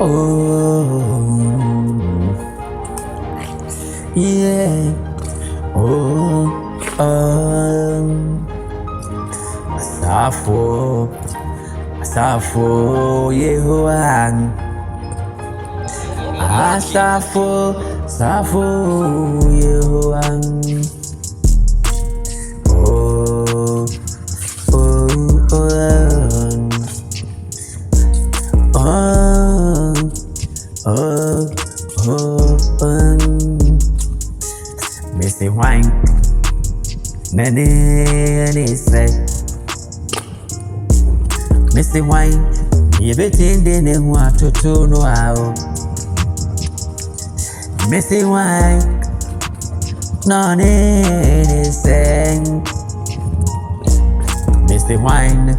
Oh, yeah. Oh, Asafo, Asafo, Yehoah. Asafo, Asafo, Yehoah. Oh, oh, oh, oh, Missy Wine, Nene say, Missy Wine, you betting the want to know how. Missy Wine, no need say, Missy Wine,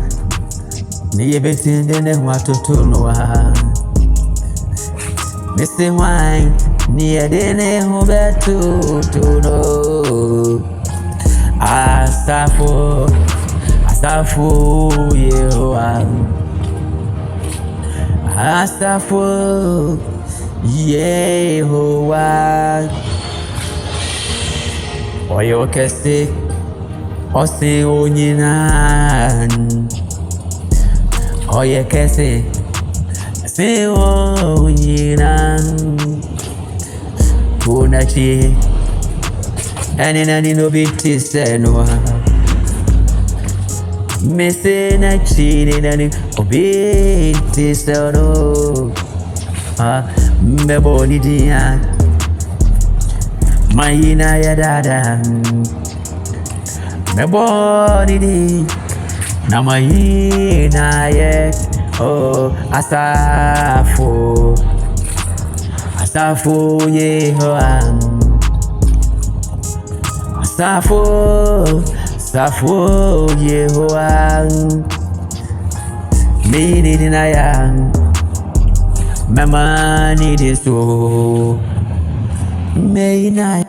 you betting the want to know how. Missy Wine, near the name of to know. Asafo, Asafo, Yehoah. Asafo, Yehoah. Oyo kese, ose onyinan. Oyo kese, se onyinan. Kunachi, nani no biti senwa. Missy na chini nani obiti seno. Mbeboni dia, maina ya dada. Mbeboni di, na maina ye. Oh, Asafo, Asafo Yehoah. Asafo, Asafo Yehoah. Me need na ya, mama need so. Me na.